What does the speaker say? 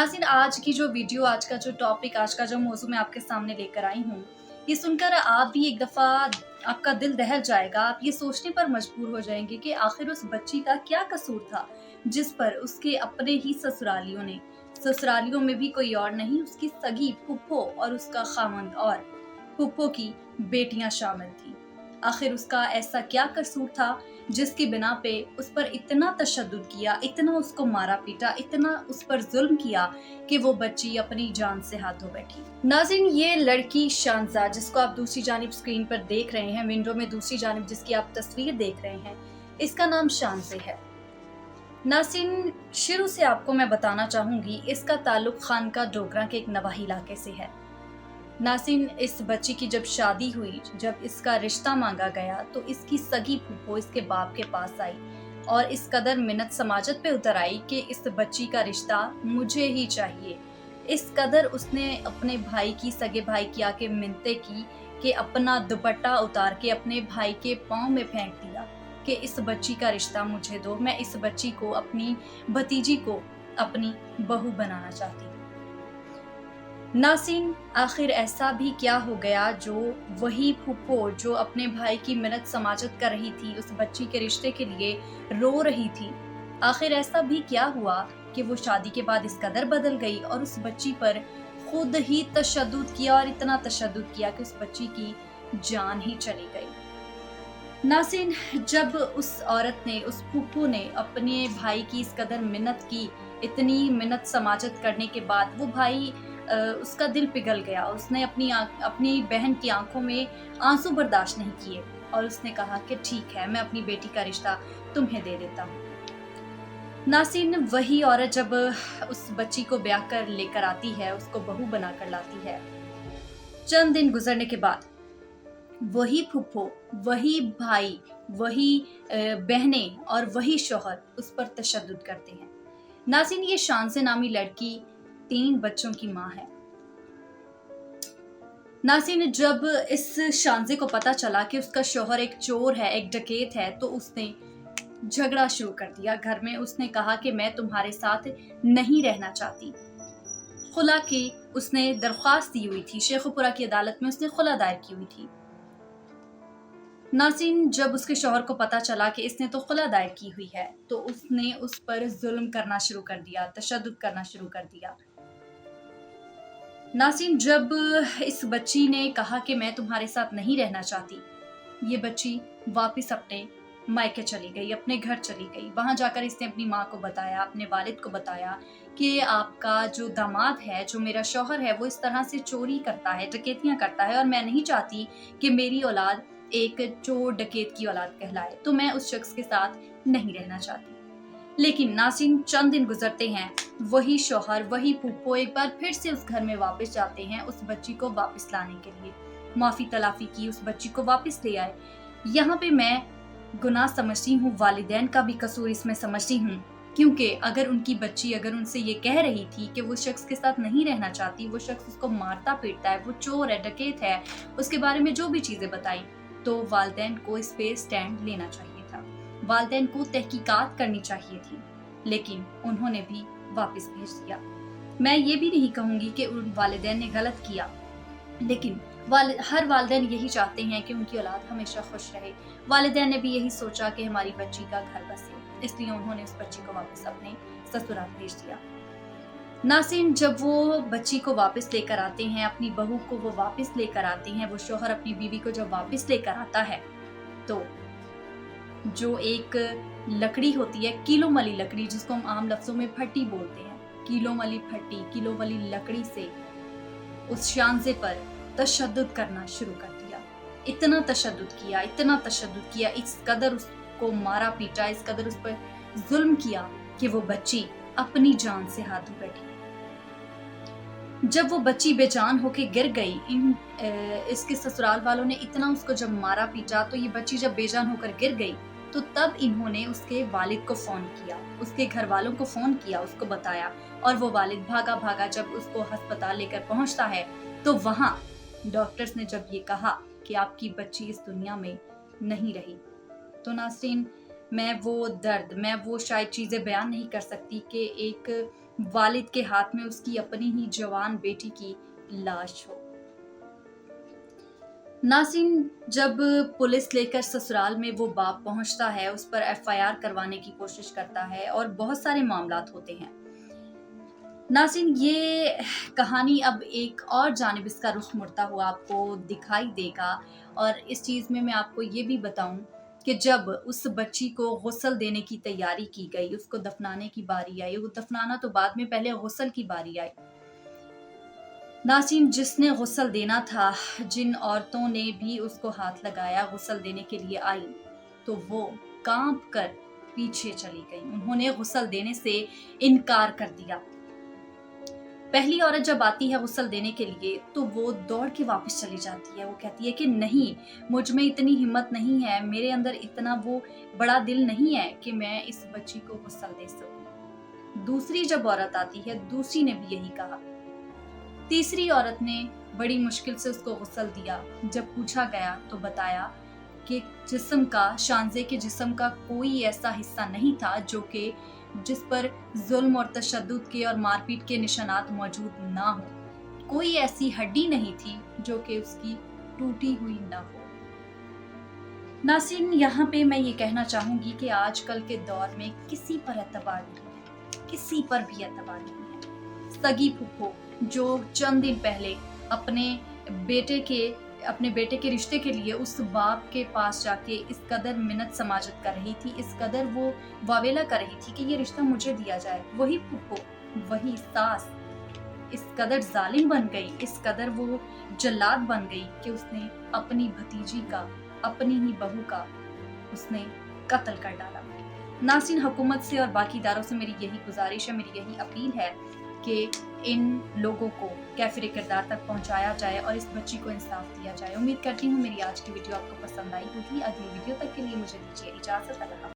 नाज़रीन, आज की जो वीडियो, आज का जो टॉपिक, आज का जो मौजू मैं आपके सामने लेकर आई हूँ, ये सुनकर आप भी एक दफ़ा आपका दिल दहल जाएगा। आप ये सोचने पर मजबूर हो जाएंगे कि आखिर उस बच्ची का क्या कसूर था, जिस पर उसके अपने ही ससुरालियों में भी कोई और नहीं, उसकी सगी फुप्पो और उसका खामंद और फुप्पो की बेटियां शामिल थी। आखिर उसका ऐसा क्या कसूर था जिसकी बिना पे उस पर इतना तशद्दुद किया, इतना उसको मारा पीटा, इतना उस पर जुल्म किया कि वो बच्ची अपनी जान से हाथ धो बैठी। नाज़रीन, ये लड़की शानज़ा, जिसको आप दूसरी जानिब स्क्रीन पर देख रहे हैं, विंडो में दूसरी जानिब जिसकी आप तस्वीर देख रहे हैं, इसका नाम शानज़े है। नाज़रीन, शुरू से आपको मैं बताना चाहूंगी, इसका ताल्लुक खानका डोगरा के एक नवाही इलाके से है। नाज़रीन, इस बच्ची की जब शादी हुई, जब इसका रिश्ता मांगा गया, तो इसकी सगी फूफो इसके बाप के पास आई और इस कदर मिन्नत समाजत पे उतर आई कि इस बच्ची का रिश्ता मुझे ही चाहिए। इस कदर उसने अपने भाई की, सगे भाई की आके मिन्नतें की कि अपना दुपट्टा उतार के अपने भाई के पाँव में फेंक दिया कि इस बच्ची का रिश्ता मुझे दो, मैं इस बच्ची को, अपनी भतीजी को अपनी बहू बनाना चाहती हूँ। नाज़रीन, आखिर ऐसा भी क्या हो गया जो वही फूफो जो अपने भाई की मिन्नत समाजत कर रही थी, उस बच्ची के रिश्ते के लिए रो रही थी, आखिर ऐसा भी क्या हुआ कि वो शादी के बाद इस कदर बदल गई और उस बच्ची पर खुद ही तशद्दुद किया और इतना तशद्दुद किया कि उस बच्ची की जान ही चली गई। नाज़रीन, जब उस औरत ने, उस फूफो ने अपने भाई की इस कदर मिन्नत की, इतनी मिन्नत समाजत करने के बाद वो भाई उसका दिल पिघल गया। उसने अपनी बहन की आंखों में आंसू बर्दाश्त नहीं किए और उसने कहा कि ठीक है, मैं अपनी बेटी का रिश्ता तुम्हें दे देता हूँ। नाज़रीन, वही औरत जब उस बच्ची को ब्याह कर लेकर आती है, उसको बहू बनाकर लाती है, चंद दिन गुजरने के बाद वही फुप्पो, वही भाई, वही बहनें और वही शौहर उस पर तशद्दुद करते हैं। नाज़रीन, ये शानज़े नामी लड़की 3 बच्चों की माँ है। नाज़रीन, जब इस शानज़े को पता चला कि उसका शौहर एक चोर है, एक डकैत है, तो उसने झगड़ा शुरू कर दिया घर में। उसने कहा कि मैं तुम्हारे साथ नहीं रहना चाहती। खुला की उसने दरख्वास्त दी हुई थी, शेखुपुरा की अदालत में उसने खुला दायर की हुई थी। नाज़रीन, जब उसके शौहर को पता चला कि इसने तो खुला दायर की हुई है, तो उसने उस पर जुल्म करना शुरू कर दिया, तशद्दुद करना शुरू कर दिया। नाज़रीन, जब इस बच्ची ने कहा कि मैं तुम्हारे साथ नहीं रहना चाहती, ये बच्ची वापस अपने मायके चली गई, अपने घर चली गई। वहां जाकर इसने अपनी माँ को बताया, अपने वालिद को बताया कि आपका जो दामाद है, जो मेरा शौहर है, वो इस तरह से चोरी करता है, डकैतियां करता है और मैं नहीं चाहती कि मेरी औलाद एक चोर डकैत की औलाद कहलाए, तो मैं उस शख्स के साथ नहीं रहना चाहती। लेकिन नाज़रीन, चंद दिन गुजरते हैं, वही शौहर, वही फूफो एक बार फिर से उस घर में वापस जाते हैं उस बच्ची को वापस लाने के लिए। माफी तलाफी की, उस बच्ची को वापस ले आए। यहाँ पे मैं गुनाह समझती हूँ, वालिदैन का भी कसूर इसमें समझती हूँ, क्योंकि अगर उनकी बच्ची अगर उनसे ये कह रही थी कि वो शख्स के साथ नहीं रहना चाहती, वो शख्स उसको मारता पीटता है, वो चोर है, डकैत है, उसके बारे में जो भी चीजें बताई, तो वालिदैन को इस पे स्टैंड लेना चाहिए था, वालिदैन को तहकीकात करनी चाहिए थी, लेकिन उन्होंने भी वापस भेज दिया। मैं ये भी नहीं कहूंगी कि उन वालिदैन ने गलत किया, लेकिन हर वालिदैन यही चाहते हैं कि उनकी औलाद हमेशा खुश रहे। वालिदैन ने भी यही सोचा कि हमारी बच्ची का घर बसे, इसलिए उन्होंने उस बच्ची को वापस अपने ससुराल भेज दिया। नाज़रीन, जब वो बच्ची को वापस लेकर आते हैं, अपनी बहू को वो वापस लेकर आते हैं, वो शौहर अपनी बीवी को जब वापस लेकर आता है, तो जो एक लकड़ी होती है, किलो मली लकड़ी, जिसको हम आम लफ्जों में फट्टी बोलते हैं, किलो मली फट्टी, किलो मली लकड़ी से उस शानज़े पर तशद्दुद करना शुरू कर दिया। इतना तशद्दुद किया, इस कदर उसको मारा पीटा, इस कदर उस पर जुल्म किया कि वो बच्ची अपनी जान से हाथ धो बैठी। जब वो बच्ची बेजान होके गिर गई, इसके ससुराल वालों ने इतना उसको जब मारा पीटा, तो ये बच्ची जब बेजान होकर गिर गई, तो तब इन्होंने उसके वालिद को फोन किया, उसके घर वालों को फोन किया, उसको बताया, और वो वालिद भागा भागा जब उसको अस्पताल लेकर पहुंचता है, तो वहां डॉक्टर्स ने जब ये कहा कि आपकी बच्ची इस दुनिया में नहीं रही, तो नाज़रीन, मैं वो दर्द, मैं वो शायद चीजें बयान नहीं कर सकती कि एक वालिद के हाथ में उसकी अपनी ही जवान बेटी की लाश हो। नासिन जब पुलिस लेकर ससुराल में वो बाप पहुंचता है, उस पर एफआईआर करवाने की कोशिश करता है और बहुत सारे मामलात होते हैं। नासिन, ये कहानी अब एक और जानिब इसका रुख मुड़ता हुआ आपको दिखाई देगा। और इस चीज़ में मैं आपको ये भी बताऊं कि जब उस बच्ची को गुस्ल देने की तैयारी की गई, उसको दफनाने की बारी आई, वो दफनाना तो बाद में, पहले गुस्ल की बारी आई। नासिन, जिसने गुस्ल देना था, जिन औरतों ने भी उसको हाथ लगाया गुस्ल देने के लिए आई, तो वो कांप कर पीछे चली गई। उन्होंने गुस्ल देने से इनकार कर दिया। पहली औरत जब आती है गुस्ल देने के लिए तो वो दौड़ के वापस चली जाती है। वो कहती है कि नहीं, मुझ में इतनी हिम्मत नहीं है, मेरे अंदर इतना वो बड़ा दिल नहीं है कि मैं इस बच्ची को गुस्ल दे सकूं। दूसरी जब औरत आती है, दूसरी ने भी यही कहा। तीसरी औरत ने बड़ी मुश्किल से उसको गुस्ल दिया। जब पूछा गया तो बताया कि जिस्म का, शांजे के जिस्म का कोई ऐसा हिस्सा नहीं था जिस पर जुल्म और तशद्दुद के और मारपीट के निशानात मौजूद ना हो। कोई ऐसी हड्डी नहीं थी जो कि उसकी टूटी हुई ना हो। नासिन, यहाँ पे मैं ये कहना चाहूंगी कि आजकल के दौर में किसी पर एतबार नहीं है, किसी पर भी एतबार नहीं है। सगी फूफो जो चंद दिन पहले अपने बेटे के रिश्ते के लिए उस बाप के पास जाके इस कदर मिन्नत समाजत कर रही थी, इस कदर वो वावेला कर रही थी कि ये रिश्ता मुझे दिया जाए, वही फूफो, वही सास इस कदर जालिम बन गई, इस कदर वो जल्लाद बन गई कि उसने अपनी भतीजी का, अपनी ही बहू का उसने कत्ल कर डाला। नासिन, हुकूमत से और बाकी इदारों से मेरी यही गुजारिश है, मेरी यही अपील है कि इन लोगों को कैफिर किरदार तक पहुंचाया जाए और इस बच्ची को इंसाफ दिया जाए। उम्मीद करती हूँ मेरी आज की वीडियो आपको पसंद आई होगी। अगली वीडियो तक के लिए मुझे दीजिए इजाजत।